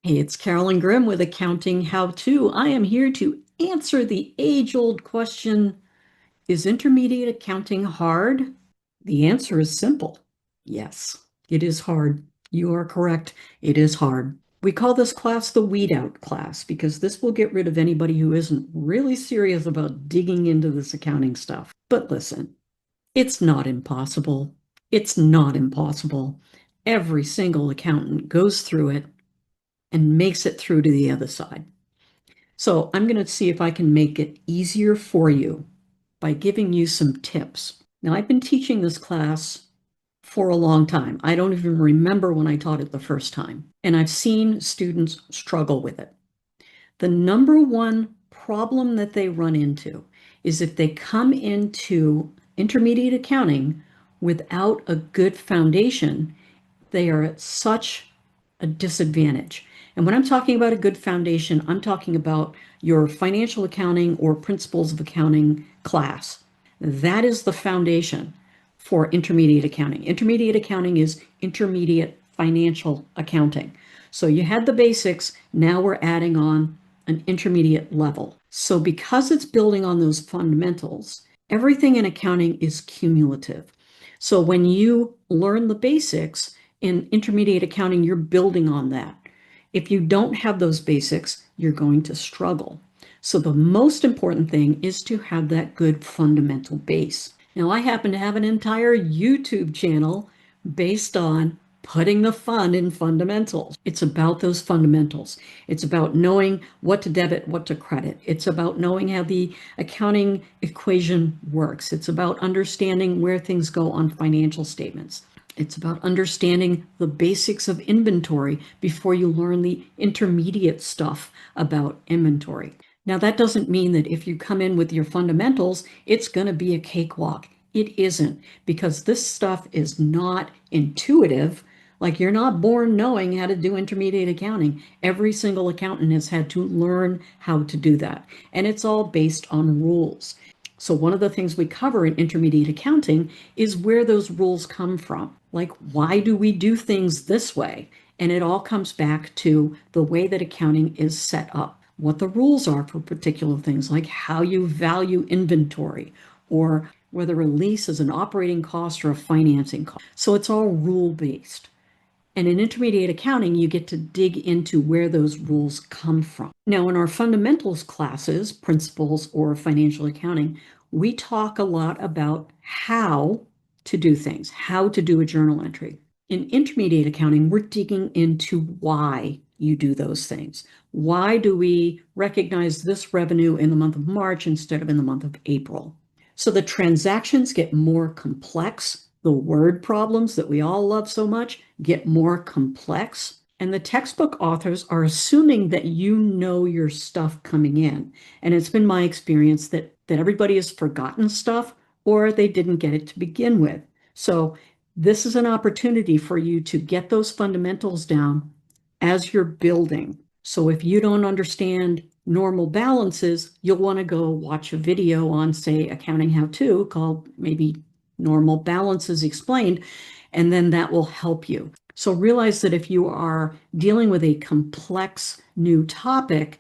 Hey, it's Carolyn Grimm with Accounting How To. I am here to answer the age-old question, is intermediate accounting hard? The answer is simple. Yes, it is hard. You are correct. It is hard. We call this class the weed out class because this will get rid of anybody who isn't really serious about digging into this accounting stuff. But listen, it's not impossible. It's not impossible. Every single accountant goes through it and makes it through to the other side. So I'm going to see if I can make it easier for you by giving you some tips. Now, I've been teaching this class for a long time. I don't even remember when I taught it the first time, and I've seen students struggle with it. The number one problem that they run into is if they come into intermediate accounting without a good foundation, they are at such a disadvantage. And when I'm talking about a good foundation, I'm talking about your financial accounting or principles of accounting class. That is the foundation for intermediate accounting. Intermediate accounting is intermediate financial accounting. So you had the basics, now we're adding on an intermediate level. So because it's building on those fundamentals, everything in accounting is cumulative. So when you learn the basics, in intermediate accounting, you're building on that. If you don't have those basics, you're going to struggle. So the most important thing is to have that good fundamental base. Now, I happen to have an entire YouTube channel based on putting the fun in fundamentals. It's about those fundamentals. It's about knowing what to debit, what to credit. It's about knowing how the accounting equation works. It's about understanding where things go on financial statements. It's about understanding the basics of inventory before you learn the intermediate stuff about inventory. Now, that doesn't mean that if you come in with your fundamentals, it's going to be a cakewalk. It isn't, because this stuff is not intuitive. Like, you're not born knowing how to do intermediate accounting. Every single accountant has had to learn how to do that. And it's all based on rules. So one of the things we cover in intermediate accounting is where those rules come from. Like, why do we do things this way? And it all comes back to the way that accounting is set up, what the rules are for particular things, like how you value inventory, or whether a lease is an operating cost or a financing cost. So it's all rule-based. And in intermediate accounting, you get to dig into where those rules come from. Now, in our fundamentals classes, principles or financial accounting, we talk a lot about how to do things, how to do a journal entry. In intermediate accounting, we're digging into why you do those things. Why do we recognize this revenue in the month of March instead of in the month of April? So the transactions get more complex. The word problems that we all love so much get more complex. And the textbook authors are assuming that you know your stuff coming in. And it's been my experience that everybody has forgotten stuff, or they didn't get it to begin with. So this is an opportunity for you to get those fundamentals down as you're building. So if you don't understand normal balances, you'll want to go watch a video on, say, Accounting How To, called maybe Normal Balances Explained, and then that will help you. So realize that if you are dealing with a complex new topic,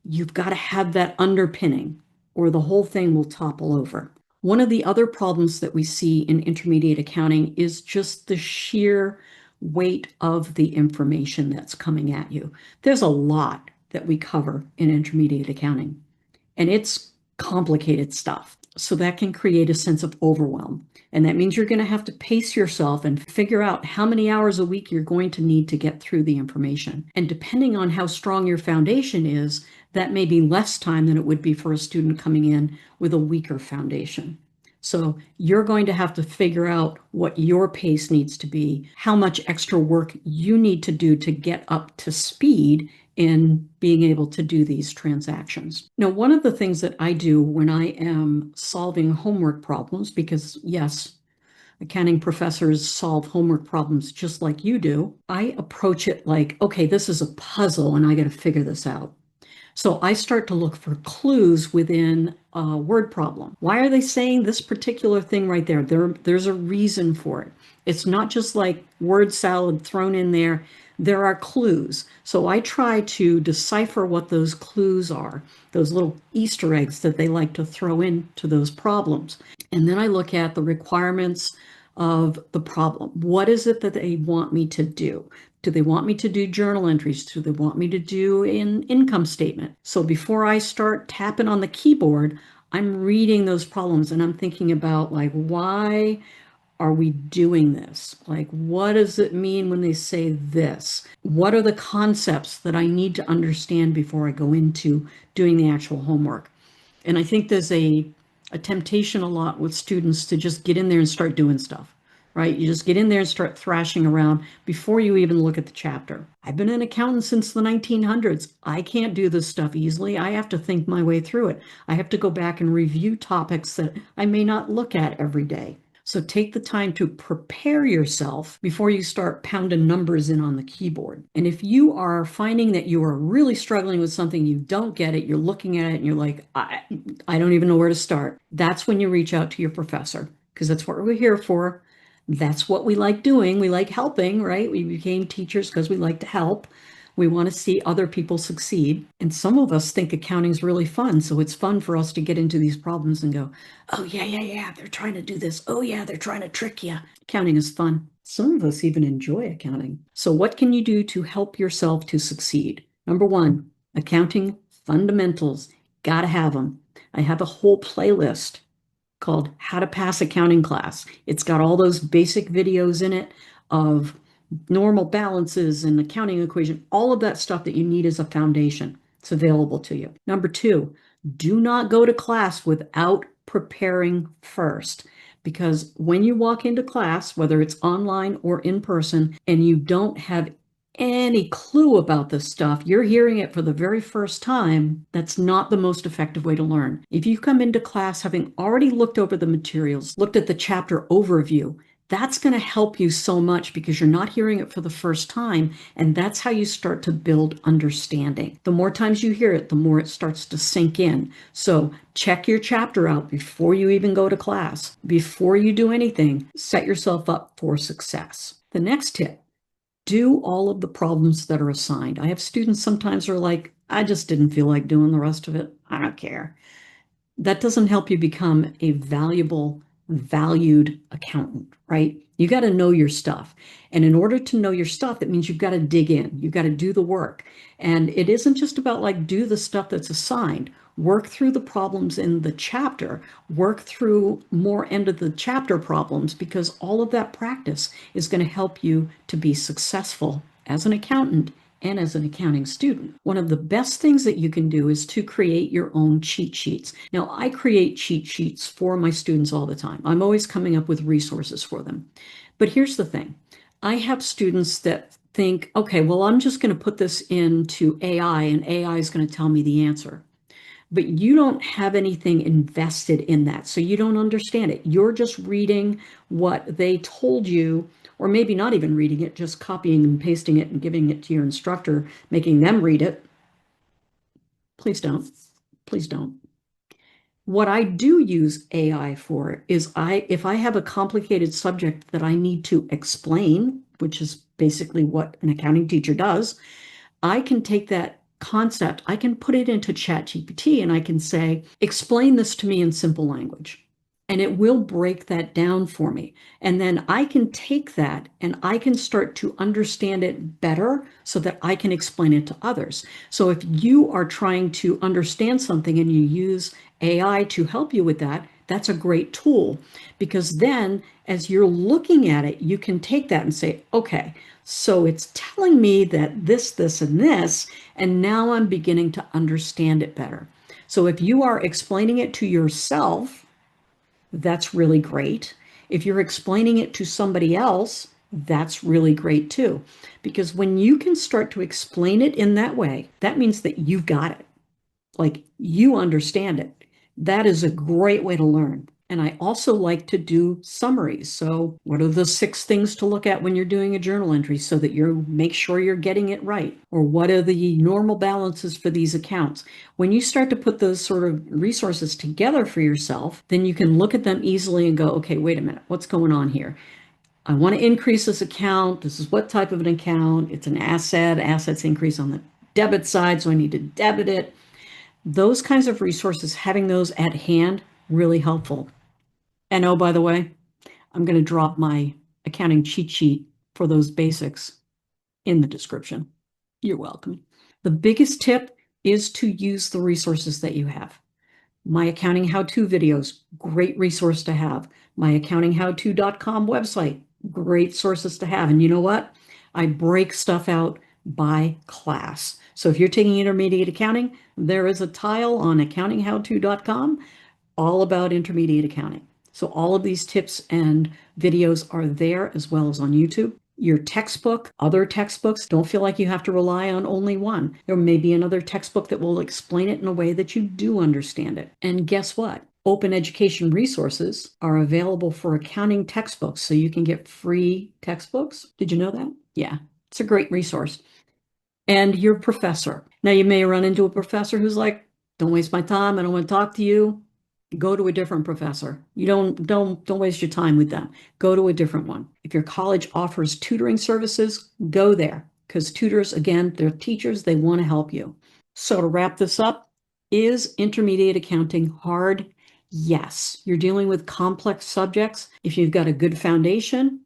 you've got to have that underpinning, or the whole thing will topple over. One of the other problems that we see in intermediate accounting is just the sheer weight of the information that's coming at you. There's a lot that we cover in intermediate accounting, and it's complicated stuff. So that can create a sense of overwhelm. And that means you're going to have to pace yourself and figure out how many hours a week you're going to need to get through the information. And depending on how strong your foundation is, that may be less time than it would be for a student coming in with a weaker foundation. So you're going to have to figure out what your pace needs to be, how much extra work you need to do to get up to speed in being able to do these transactions. Now, one of the things that I do when I am solving homework problems, because yes, accounting professors solve homework problems just like you do, I approach it like, okay, this is a puzzle and I got to figure this out. So I start to look for clues within a word problem. Why are they saying this particular thing right there? There's a reason for it. It's not just like word salad thrown in there. There are clues. So I try to decipher what those clues are, those little Easter eggs that they like to throw into those problems. And then I look at the requirements of the problem. What is it that they want me to do? Do they want me to do journal entries? Do they want me to do an income statement? So before I start tapping on the keyboard, I'm reading those problems and I'm thinking about, like, why are we doing this? Like, what does it mean when they say this? What are the concepts that I need to understand before I go into doing the actual homework? And I think there's a temptation a lot with students to just get in there and start doing stuff, right? You just get in there and start thrashing around before you even look at the chapter. I've been an accountant since the 1900s. I can't do this stuff easily. I have to think my way through it. I have to go back and review topics that I may not look at every day. So take the time to prepare yourself before you start pounding numbers in on the keyboard. And if you are finding that you are really struggling with something, you don't get it, you're looking at it and you're like, I don't even know where to start. That's when you reach out to your professor, because that's what we're here for. That's what we like doing. We like helping, right? We became teachers because we like to help. We want to see other people succeed. And some of us think accounting is really fun. So it's fun for us to get into these problems and go, oh, yeah, yeah, yeah, they're trying to do this. Oh, yeah, they're trying to trick you. Accounting is fun. Some of us even enjoy accounting. So what can you do to help yourself to succeed? Number one, accounting fundamentals. Gotta have them. I have a whole playlist called How to Pass Accounting Class. It's got all those basic videos in it of normal balances and accounting equation, all of that stuff that you need as a foundation. It's available to you. Number two, do not go to class without preparing first. Because when you walk into class, whether it's online or in person, and you don't have any clue about this stuff, you're hearing it for the very first time, that's not the most effective way to learn. If you come into class having already looked over the materials, looked at the chapter overview, that's going to help you so much because you're not hearing it for the first time. And that's how you start to build understanding. The more times you hear it, the more it starts to sink in. So check your chapter out before you even go to class. Before you do anything, set yourself up for success. The next tip, do all of the problems that are assigned. I have students sometimes who are like, I just didn't feel like doing the rest of it. I don't care. That doesn't help you become a valuable, valued accountant, right? You got to know your stuff. And in order to know your stuff, it means you've got to dig in. You've got to do the work. And it isn't just about like do the stuff that's assigned. Work through the problems in the chapter, work through more end of the chapter problems, because all of that practice is going to help you to be successful as an accountant and as an accounting student. One of the best things that you can do is to create your own cheat sheets. Now, I create cheat sheets for my students all the time. I'm always coming up with resources for them. But here's the thing. I have students that think, okay, well, I'm just going to put this into AI and AI is going to tell me the answer. But you don't have anything invested in that, so you don't understand it. You're just reading what they told you, or maybe not even reading it, just copying and pasting it and giving it to your instructor, making them read it. Please don't. Please don't. What I do use AI for is if I have a complicated subject that I need to explain, which is basically what an accounting teacher does, I can take that concept, I can put it into ChatGPT and I can say, explain this to me in simple language. And it will break that down for me. And then I can take that and I can start to understand it better so that I can explain it to others. So if you are trying to understand something and you use AI to help you with that, that's a great tool, because then as you're looking at it, you can take that and say, okay, so it's telling me that this, and this, and now I'm beginning to understand it better. So if you are explaining it to yourself, that's really great. If you're explaining it to somebody else, that's really great too. Because when you can start to explain it in that way, that means that you've got it. Like you understand it. That is a great way to learn. And I also like to do summaries. So what are the 6 things to look at when you're doing a journal entry so that you make sure you're getting it right? Or what are the normal balances for these accounts? When you start to put those sort of resources together for yourself, then you can look at them easily and go, okay, wait a minute, what's going on here? I want to increase this account. This is what type of an account. It's an asset. Assets increase on the debit side, so I need to debit it. Those kinds of resources, having those at hand, really helpful. And oh, by the way, I'm going to drop my accounting cheat sheet for those basics in the description. You're welcome. The biggest tip is to use the resources that you have. My Accounting How-To videos, great resource to have. My accountinghowto.com website, great sources to have. And you know what? I break stuff out by class. So if you're taking intermediate accounting, there is a tile on accountinghowto.com all about intermediate accounting. So all of these tips and videos are there as well as on YouTube. Your textbook, other textbooks, don't feel like you have to rely on only one. There may be another textbook that will explain it in a way that you do understand it. And guess what? Open education resources are available for accounting textbooks, so you can get free textbooks. Did you know that? Yeah, it's a great resource. And your professor. Now, you may run into a professor who's like, don't waste my time. I don't want to talk to you. Go to a different professor. You don't waste your time with them. Go to a different one. If your college offers tutoring services, go there, because tutors, again, they're teachers, they want to help you. So to wrap this up, is intermediate accounting hard? Yes. You're dealing with complex subjects. If you've got a good foundation,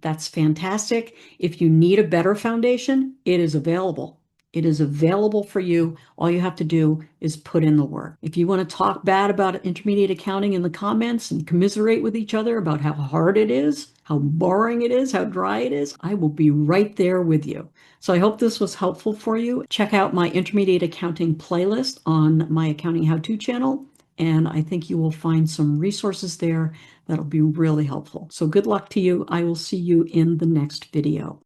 that's fantastic. If you need a better foundation, it is available. It is available for you. All you have to do is put in the work. If you want to talk bad about intermediate accounting in the comments and commiserate with each other about how hard it is, how boring it is, how dry it is, I will be right there with you. So I hope this was helpful for you. Check out my intermediate accounting playlist on my Accounting How-To channel, and I think you will find some resources there that'll be really helpful. So good luck to you. I will see you in the next video.